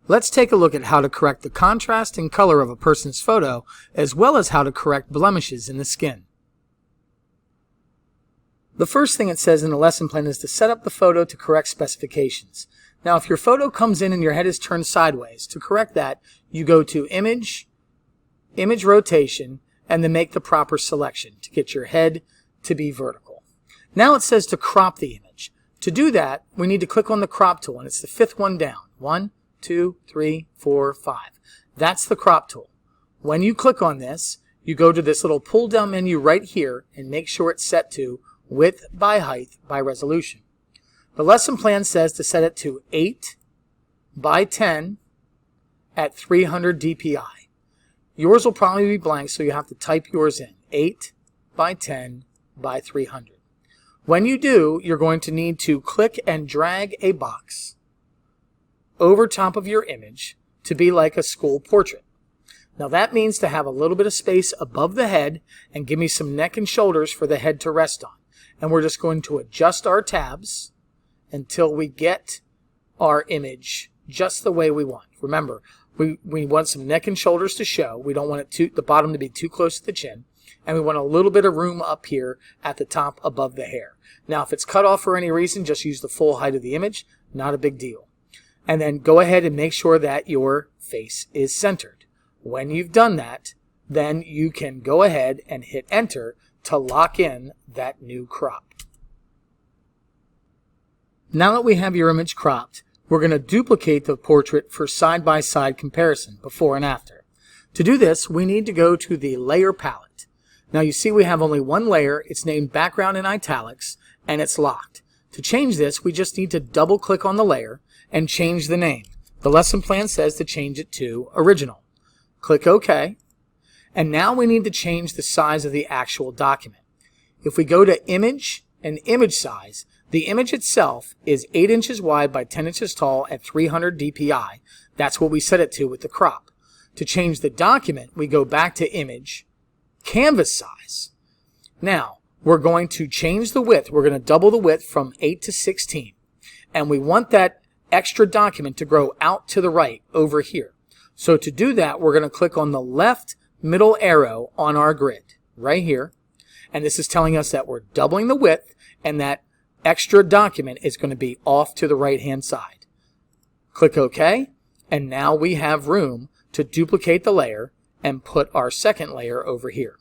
Let's take a look at how to correct the contrast and color of a person's photo, as well as how to correct blemishes in the skin. The first thing it says in the lesson plan is to set up the photo to correct specifications. Now, if your photo comes in and your head is turned sideways, to correct that, you go to Image, Image Rotation, and then make the proper selection to get your head to be vertical. Now it says to crop the image. To do that, we need to click on the crop tool, and it's the fifth one down. 1, 2, 3, 4, 5. That's the crop tool. When you click on this, you go to this little pull down menu right here and make sure it's set to width by height by resolution. The lesson plan says to set it to 8 by 10 at 300 dpi. Yours will probably be blank, so you have to type yours in. 8 by 10 by 300. When you do, you're going to need to click and drag a box over top of your image to be like a school portrait. Now that means to have a little bit of space above the head and give me some neck and shoulders for the head to rest on. And we're just going to adjust our tabs until we get our image just the way we want. Remember, we want some neck and shoulders to show. We don't want the bottom to be too close to the chin. And we want a little bit of room up here at the top above the hair. Now, if it's cut off for any reason, just use the full height of the image. Not a big deal. And then go ahead and make sure that your face is centered. When you've done that, then you can go ahead and hit Enter to lock in that new crop. Now that we have your image cropped, we're going to duplicate the portrait for side-by-side comparison, before and after. To do this, we need to go to the Layer palette. Now you see we have only one layer. It's named Background in italics, and it's locked. To change this, we just need to double-click on the layer and change the name. The lesson plan says to change it to Original. Click OK. And now we need to change the size of the actual document. If we go to Image and Image Size, the image itself is 8 inches wide by 10 inches tall at 300 dpi. That's what we set it to with the crop. To change the document, we go back to Image, Canvas Size. Now, we're going to change the width. We're going to double the width from 8 to 16. And we want that extra document to grow out to the right over here. So to do that, we're going to click on the left middle arrow on our grid right here. And this is telling us that we're doubling the width and that extra document is going to be off to the right-hand side. Click OK, and now we have room to duplicate the layer and put our second layer over here.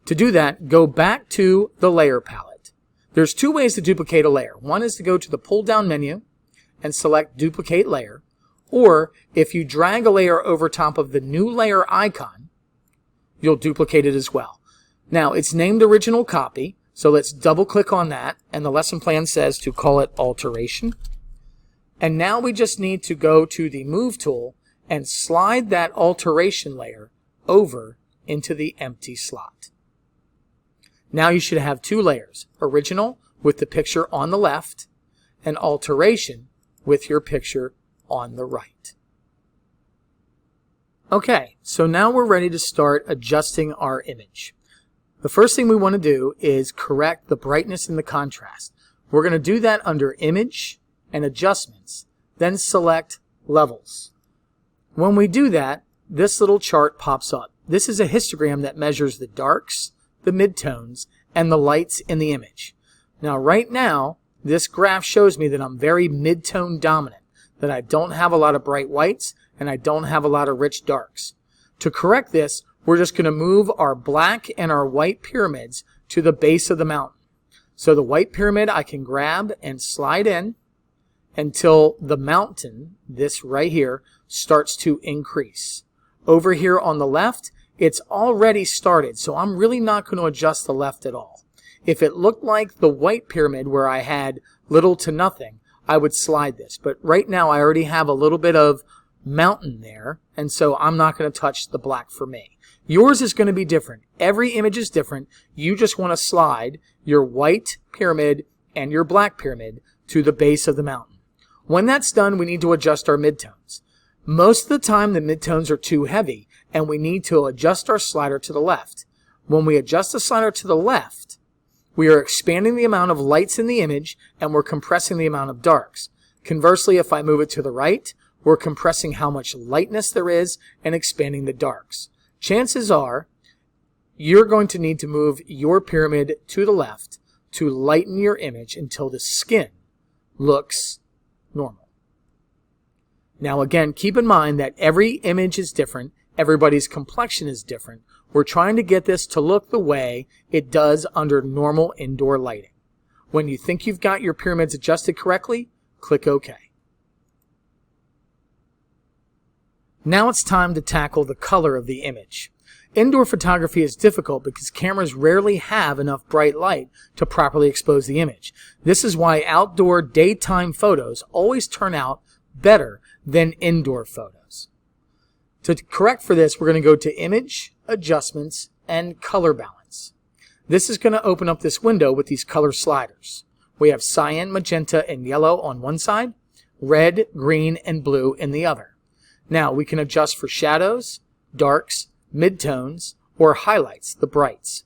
To do that, go back to the Layer palette. There's two ways to duplicate a layer. One is to go to the pull-down menu and select Duplicate Layer, or if you drag a layer over top of the new layer icon, you'll duplicate it as well. Now, it's named Original Copy, so let's double-click on that, and the lesson plan says to call it Alteration. And now we just need to go to the Move tool and slide that alteration layer over into the empty slot. Now you should have two layers, Original with the picture on the left, and Alteration with your picture on the right. Okay, so now we're ready to start adjusting our image. The first thing we want to do is correct the brightness and the contrast. We're going to do that under Image and Adjustments, then select Levels. When we do that, this little chart pops up. This is a histogram that measures the darks, the midtones, and the lights in the image. Now, right now, this graph shows me that I'm very midtone dominant, that I don't have a lot of bright whites and I don't have a lot of rich darks. To correct this, we're just going to move our black and our white pyramids to the base of the mountain. So the white pyramid I can grab and slide in until the mountain, this right here, starts to increase. Over here on the left, it's already started, so I'm really not going to adjust the left at all. If it looked like the white pyramid where I had little to nothing, I would slide this. But right now I already have a little bit of mountain there, and so I'm not going to touch the black for me. Yours is going to be different. Every image is different. You just want to slide your white pyramid and your black pyramid to the base of the mountain. When that's done, we need to adjust our midtones. Most of the time, the midtones are too heavy, and we need to adjust our slider to the left. When we adjust the slider to the left, we are expanding the amount of lights in the image, and we're compressing the amount of darks. Conversely, if I move it to the right, we're compressing how much lightness there is and expanding the darks. Chances are you're going to need to move your pyramid to the left to lighten your image until the skin looks normal. Now again, keep in mind that every image is different. Everybody's complexion is different. We're trying to get this to look the way it does under normal indoor lighting. When you think you've got your pyramids adjusted correctly, click OK. Now it's time to tackle the color of the image. Indoor photography is difficult because cameras rarely have enough bright light to properly expose the image. This is why outdoor daytime photos always turn out better than indoor photos. To correct for this, we're going to go to Image, Adjustments, and Color Balance. This is going to open up this window with these color sliders. We have cyan, magenta, and yellow on one side, red, green, and blue in the other. Now we can adjust for shadows, darks, midtones, or highlights, the brights.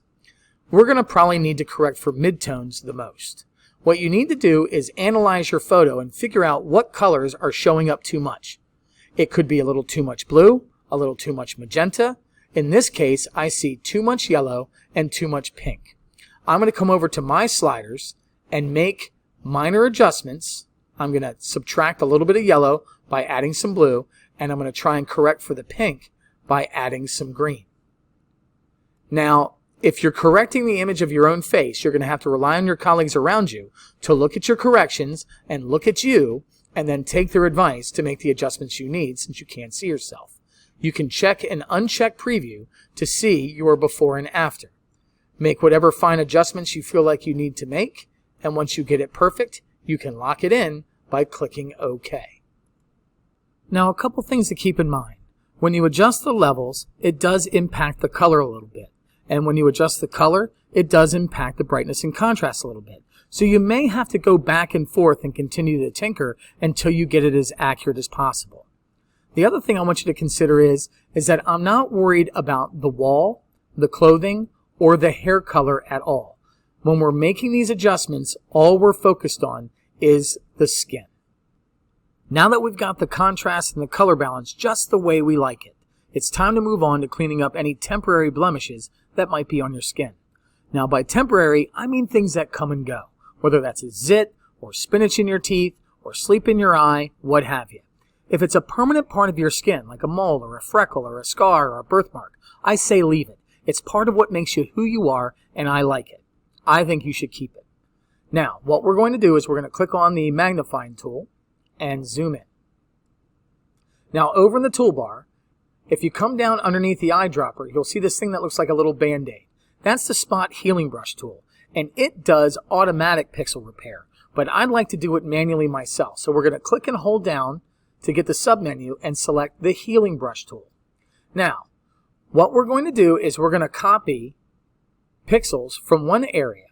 We're going to probably need to correct for midtones the most. What you need to do is analyze your photo and figure out what colors are showing up too much. It could be a little too much blue, a little too much magenta. In this case, I see too much yellow and too much pink. I'm going to come over to my sliders and make minor adjustments. I'm going to subtract a little bit of yellow by adding some blue, and I'm going to try and correct for the pink by adding some green. Now, if you're correcting the image of your own face, you're going to have to rely on your colleagues around you to look at your corrections and look at you and then take their advice to make the adjustments you need since you can't see yourself. You can check and uncheck preview to see your before and after. Make whatever fine adjustments you feel like you need to make, and once you get it perfect, you can lock it in by clicking OK. Now, a couple things to keep in mind. When you adjust the levels, it does impact the color a little bit. And when you adjust the color, it does impact the brightness and contrast a little bit. So you may have to go back and forth and continue to tinker until you get it as accurate as possible. The other thing I want you to consider is that I'm not worried about the wall, the clothing, or the hair color at all. When we're making these adjustments, all we're focused on is the skin. Now that we've got the contrast and the color balance just the way we like it, it's time to move on to cleaning up any temporary blemishes that might be on your skin. Now, by temporary, I mean things that come and go, whether that's a zit, or spinach in your teeth, or sleep in your eye, what have you. If it's a permanent part of your skin, like a mole, or a freckle, or a scar, or a birthmark, I say leave it. It's part of what makes you who you are, and I like it. I think you should keep it. Now, what we're going to do is we're going to click on the magnifying tool and zoom in. Now, over in the toolbar, if you come down underneath the eyedropper, you'll see this thing that looks like a little Band-Aid. That's the Spot Healing Brush tool, and it does automatic pixel repair, but I'd like to do it manually myself. So we're going to click and hold down to get the submenu and select the Healing Brush tool. Now, what we're going to do is we're going to copy pixels from one area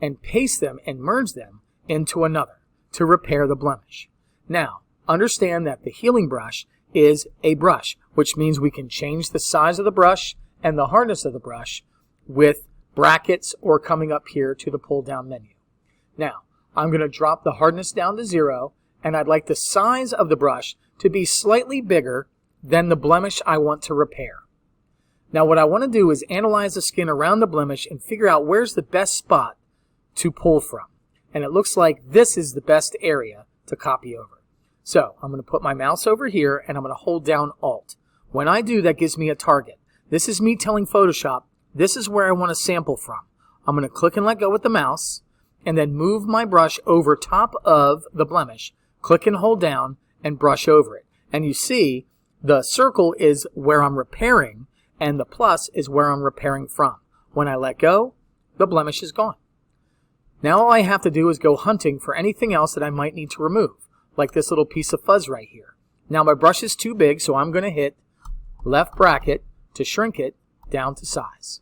and paste them and merge them into another to repair the blemish. Now, understand that the healing brush is a brush, which means we can change the size of the brush and the hardness of the brush with brackets or coming up here to the pull down menu. Now, I'm going to drop the hardness down to 0, and I'd like the size of the brush to be slightly bigger than the blemish I want to repair. Now, what I want to do is analyze the skin around the blemish and figure out where's the best spot to pull from. And it looks like this is the best area to copy over. So I'm going to put my mouse over here and I'm going to hold down Alt. When I do, that gives me a target. This is me telling Photoshop, this is where I want to sample from. I'm going to click and let go with the mouse and then move my brush over top of the blemish, click and hold down and brush over it. And you see the circle is where I'm repairing and the plus is where I'm repairing from. When I let go, the blemish is gone. Now all I have to do is go hunting for anything else that I might need to remove, like this little piece of fuzz right here. Now my brush is too big, so I'm going to hit left bracket to shrink it down to size.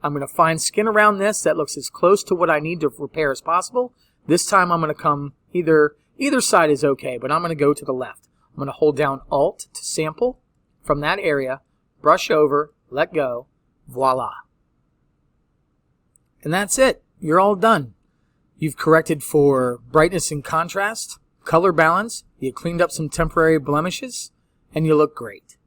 I'm going to find skin around this that looks as close to what I need to repair as possible. This time I'm going to come either side is okay, but I'm going to go to the left. I'm going to hold down Alt to sample from that area, brush over, let go, voila. And that's it. You're all done. You've corrected for brightness and contrast, color balance, you cleaned up some temporary blemishes, and you look great.